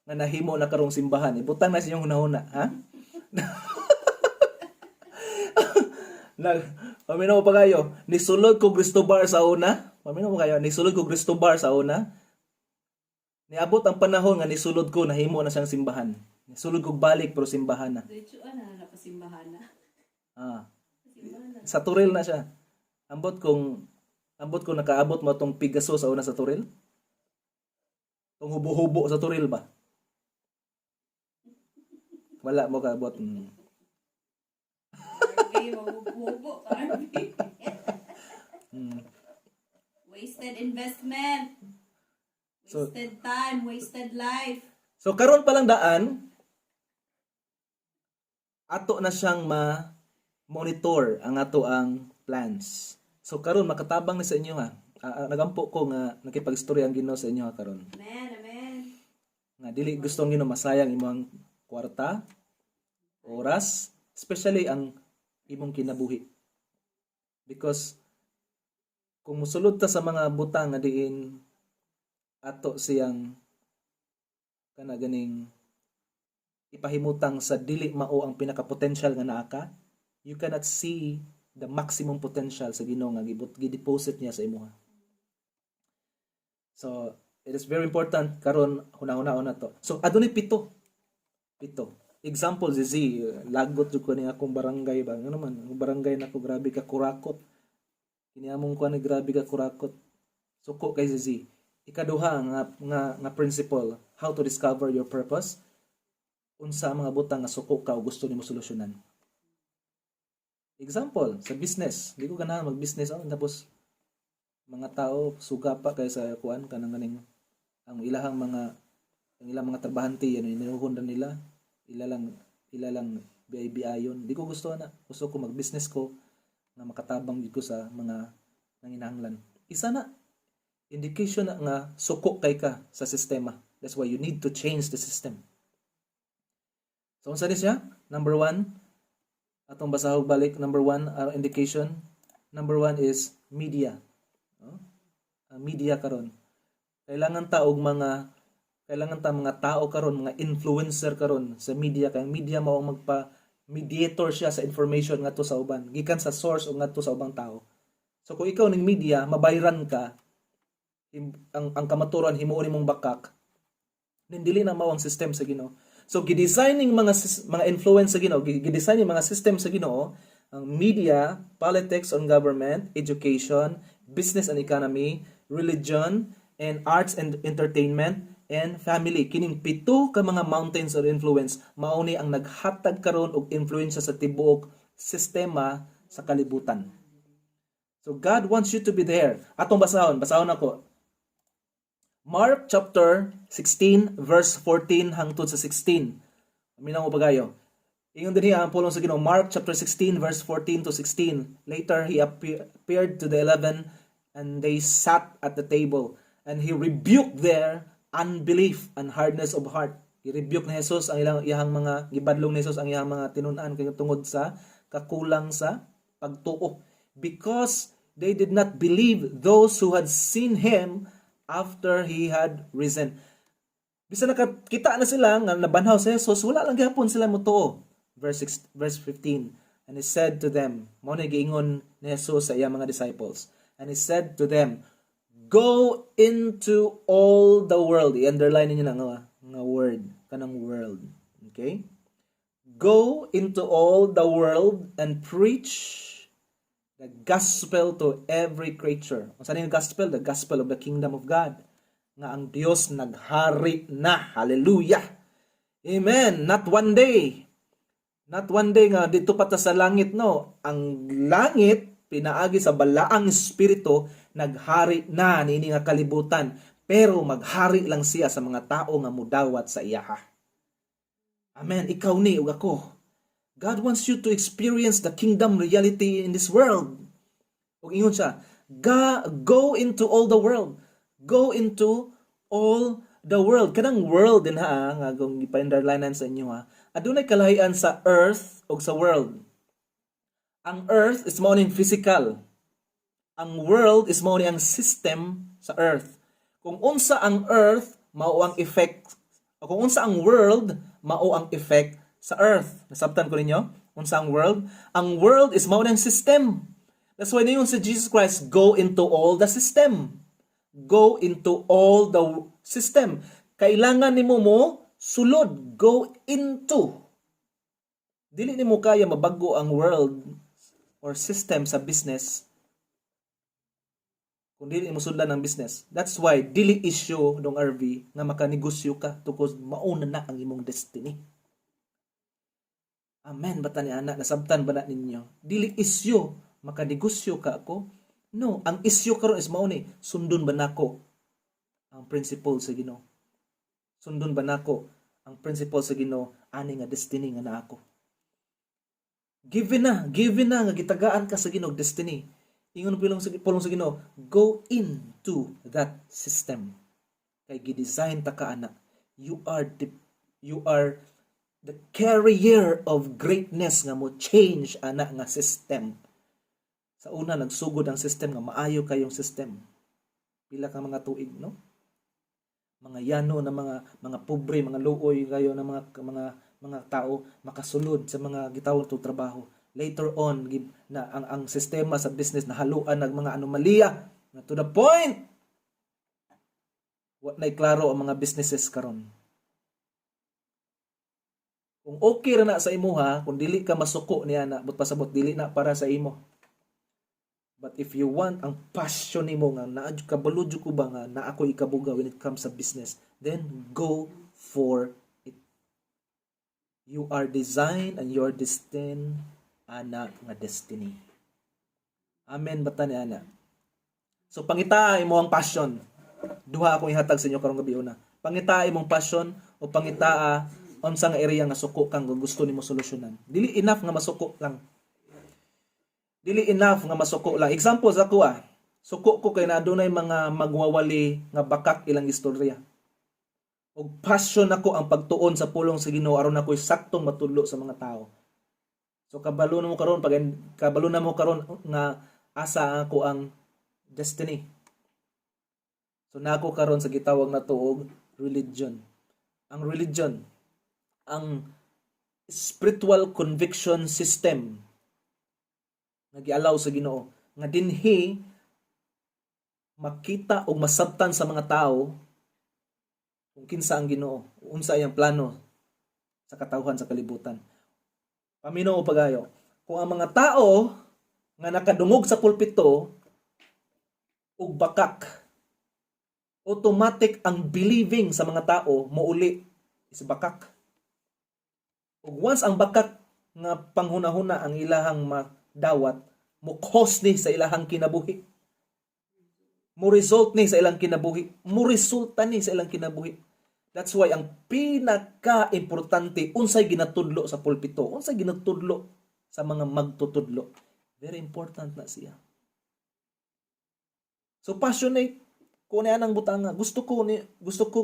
nga nahimo na karong simbahan. Ibutang na siyang hunahuna, ha? Paminaw pa kayo, nisulod ko Cristobar sa una. Paminaw pa kayo, nisulod ko Cristobar sa una. Niabot ang panahon nga nisulod ko, nahimo na siyang simbahan. Nisulod ko balik pero simbahan na. Diretso na napasimbahan na. Simbahan na. Sa Turil na siya. Ambot kung nakaabot mo tong Pigaso sa una sa Turil. Tong hubo-hubo sa Turil ba? Wala mo kaabot. Arby, mabububo. Arby. Wasted investment. Wasted time. Wasted life. So karon pa lang daan, ato na siyang ma-monitor ang ato ang plans. So karon makatabang ni sa inyo ha. Nagampo ko nga nakipag-istorya ang Ginoo sa inyo ha karon. Amen, amen. Nga dili gusto ang Ginoo masayang imong kwarta, oras, especially ang imong kinabuhi. Because kung musulod ta sa mga butang nga diin ato siyang kana ganing ipahimutang sa dili mao ang pinaka-potential nga naa ka, you cannot see the maximum potential sa Ginoo nga gi-deposit niya sa imuha. So, it is very important karon hunahuna na to. So, adunay pito. Example, Zizi, lagot jud ko ni akong barangay ba. Ano man, ang barangay nako grabe ka kurakot. Kiniamong ko ni grabe ka kurakot. Suko kay Zizi. Ikaduha nga principle, how to discover your purpose. Unsa mga butang nga suko ka o gusto nimo solusyonan. Example, sa business. Di ko ganahan mag-business tapos mga tao suga pa kay sa kuan kanang ganing ang ilang mga trabahante yan inuhundan nila ilalang biyayon. Di ko gusto na. Gusto ko mag-business ko na makatabang dito sa mga nanginahanglan. Isa na indication na nga suko kay ka sa sistema. That's why you need to change the system. So unsa ni siya? Number 1, atong basahog balik. Number 1, indication. Number 1 is media. Media karon. Kailangan ta mga tao karon, mga influencer karon sa media kay media mao magpa-mediator siya sa information ngadto sa uban, gikan sa source o ngadto sa ubang tao. So kung ikaw ning media mabayran ka, ang kamaturan himuon nimong bakak, dili na mao ang system sa Ginoo. So gidesigning mga influence sa Ginoo, gidesigning mga system sa Ginoo, ang media, politics on government, education, business and economy, religion, and arts and entertainment, and family. Kining pito ka mga mountains of influence mao ni ang naghatag karon og influensya sa tibuok sistema sa kalibutan. So God wants you to be there. Atong basahon ako. Mark chapter 16 verse 14 hangtod sa 16. Aminaw mo pagayo. Ingon dinhi ang pulong sa Ginoo, Mark chapter 16 verse 14 to 16. Later he appeared to the 11 and they sat at the table and he rebuked their unbelief and hardness of heart. I-rebuke ni Jesus ang iyang mga gibadlong ni Jesus ang iyang mga tinun-an kay tungod sa kakulang sa pagtuo, because they did not believe those who had seen him after he had risen. Bisan nakakita na sila nga nabanhaw si Jesus, wala lang gyapon sila motuo. Verse 15. And he said to them, mao ni giingon ni Jesus sa iyang mga disciples. And he said to them, go into all the world. I-underline niyo na nga word, kanang world. Okay? Go into all the world and preach the gospel to every creature. Ang saan yung gospel? The gospel of the kingdom of God. Nga ang Diyos naghari na. Hallelujah! Amen! Not one day. Not one day nga dito pa ta sa langit, no. Ang langit, pinaagi sa balaang espiritu, naghari na niini nga kalibutan. Pero maghari lang siya sa mga tao nga mudawat sa iyaha. Amen. Ikaw ni ug ako. God wants you to experience the kingdom reality in this world. Ug ingon siya, go into all the world. Go into all the world. Kanang world din ha, nga kung ipa-underlinean sa inyo ha. Adunay kalahian sa earth ug sa world. Ang earth is mao ning physical. Ang world is mao ni ang system sa earth. Kung unsa ang earth, mao ang effect. O kung unsa ang world, mao ang effect sa earth. Nasabtan ko ninyo? Unsa ang world? Ang world is mao ng system. That's why niyon si Jesus Christ, go into all the system. Go into all the system. Kailangan nimo mo sulod, go into. Dili nimo kaya mabago ang world or system sa business kung dili mo sundan ang business. That's why dili issue dong RV nga makanegosyo ka tungkol mauna na ang imong destiny. Amen bata ni ana, nasabtan ba na ninyo? Dili issue makanegosyo ka ako. No, ang issue karon is mao ni sundon ba nako ang principle sa Ginoo. Sundon ba nako ang principle sa Ginoo ani nga destiny nga naa ako. Given na nga gitagaan ka sa Ginoo destiny. Ingon pulong sa Ginoo, go into that system. Kay gidesign ta ka ana. You are the carrier of greatness nga mo change ana nga system. Sa una nagsugod ang system nga maayo kayong system. Pila ka mga tuig, no? Mga yano na mga pobre, mga luoy kayo na mga tao makasulod sa mga gitawon to trabaho. Later on na ang sistema sa business nahaluan ng mga anomalya na to the point what na klaro ang mga businesses karon. Kung okay ra na sa imuha, kung dili ka masuko niya na but pasabot dili na para sa imo. But if you want ang passion nimo nga naa kabalo jud ko ba nga na ako ikabuga when it comes sa business, then go for it. You are designed and you are destined ana nga destiny. Amen bata ni ana. So pangitaa imo ang passion. Duha akong ihatag sa inyo karong gabi una. Pangitaa imong passion o pangitaa unsa nga area nga suko kang gusto nimo solusyonan. Dili enough nga masuko lang. Dili enough nga masuko lang. Example sa ko suko ko kay na adunay mga magwawali nga bakak ilang istorya. Og passion ako ang pagtuon sa pulong sa Ginoo aron ako'y saktong matudlo sa mga tao. So kabalo na mo karon nga asa ako ang destiny. So nako karon sa gitawag na tuog religion. Ang religion, ang spiritual conviction system nagialaw sa Ginoo nga dinhi makita o masabtan sa mga tao kung kinsa ang Ginoo, unsa iyang plano sa katawhan sa kalibutan. Paminaw pagayo. Kung ang mga tao nga nakadungog sa pulpito ug bakak, automatic ang believing sa mga tao mouli is bakak. Ug once ang bakak nga panghunahuna ang ilahang madawat, mo cause ni sa ilahang kinabuhi. Mo result ni sa ilang kinabuhi. Mo resulta ni sa ilang kinabuhi. That's why ang pinaka-importante unsay ginatudlo sa pulpito, unsay ginatudlo sa mga magtutudlo. Very important na siya. So passionate ko niya nang butanga. Gusto ko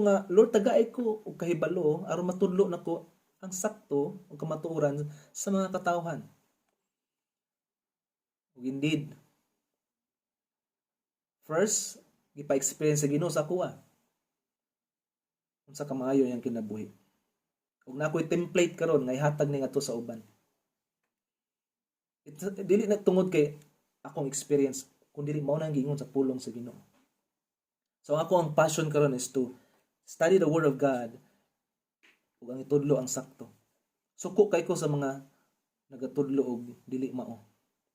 nga Lord tagaay ko og kahibalo aron matudlo nako ang sakto ug kamatuoran sa mga katawhan. Ug indeed, first gipa-experience sa Ginoo sa kuha. Unsa ka maayo yang kinabuhi. Ug nakoy template karon nga ihatag ni ngadto sa uban. Dili na tungod kay akong experience, kundi mao nang giingon sa pulong sa Ginoo. So ako ang passion karon is to study the Word of God ug ang itudlo ang sakto. Suko kay ko sa mga nagatudlo og dili mao.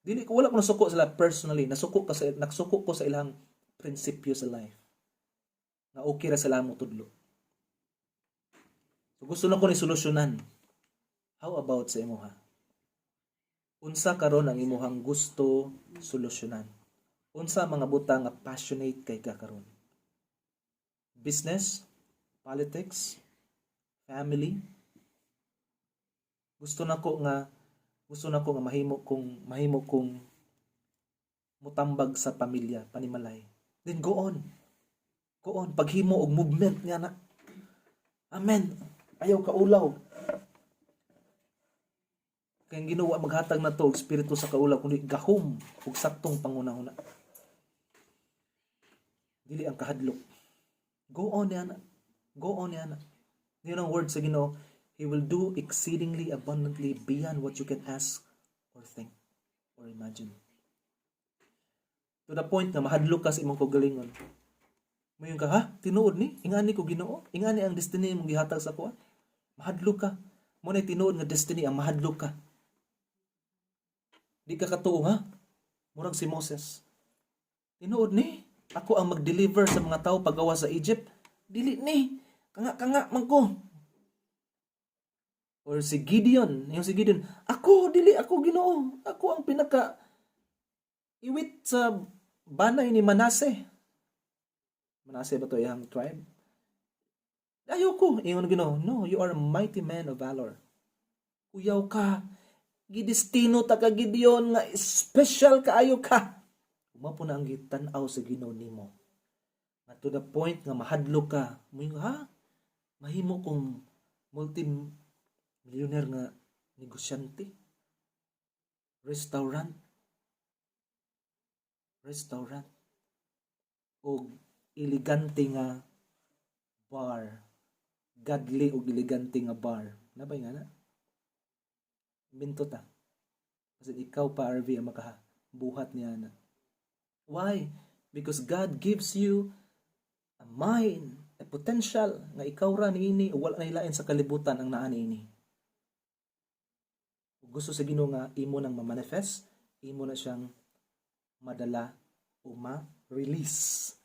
Dili ko wala ko nasuko sila personally, nasuko ko sa ilang prinsipyo sa life. Na okay ra sila mo tudlo. So gusto na ko ni solusyonan. How about sa imo ha? Unsa karon ang imuhang gusto solusyonan? Unsa mga butang nga passionate kay ka karon? Business, politics, family. Gusto na ko nga mahimo kong mutambag sa pamilya, panimalay. Then go on. Go on. Paghimo og movement niya na. Amen. Ayaw kaulaw. Kaya ginawa maghatag na to, espiritu sa kaulaw, kundi gahom ug saktong pangunahuna. Dili ang kahadlok. Go on yana. Go on yana. Yun ang word sa Ginoo, He will do exceedingly abundantly beyond what you can ask or think or imagine. To the point na mahadlok ka sa imong kaugalingon. Mayon ka, ha? Tinuod ni? Ingani ko Ginoo? Ingani ang destiny mong gihatag sa kuha? Mahadlok ka. Muna tinuod nga destiny ang mahadlok ka. Di ka katuo, ha? Murag si Moses. Tinuod ni? Ako ang mag-deliver sa mga tao pagawa sa Egypt. Dili ni. Kanga man ko. Or si Gideon. Yung si Gideon. Ako, dili ako Ginoo. Ako ang pinaka iwit sa banay ni Manase. Manase ba to yung tribe? Ayoko. Yung Ginoo. No, you are a mighty man of valor. Uyaw ka. Gidestino ta ka Gideon nga special kaayo ka. Umapo na ang gitanaw sa Ginoo nimo. Nga to the point nga mahadlok ka. Mo'y ha? Mahimo kong multi-millionaire nga negosyante. Restaurant. O elegante nga bar. Godly o elegante nga bar. Nabay nga na? Minto ta. Kasi ikaw pa, RV, ang makabuhat niya na. Why? Because God gives you a mind, a potential, nga ikaw ra niini, o wala na ilain sa kalibutan ang naa niini. Gusto sa Ginoo nga imo nang ma-manifest, imo na siyang madala o ma-release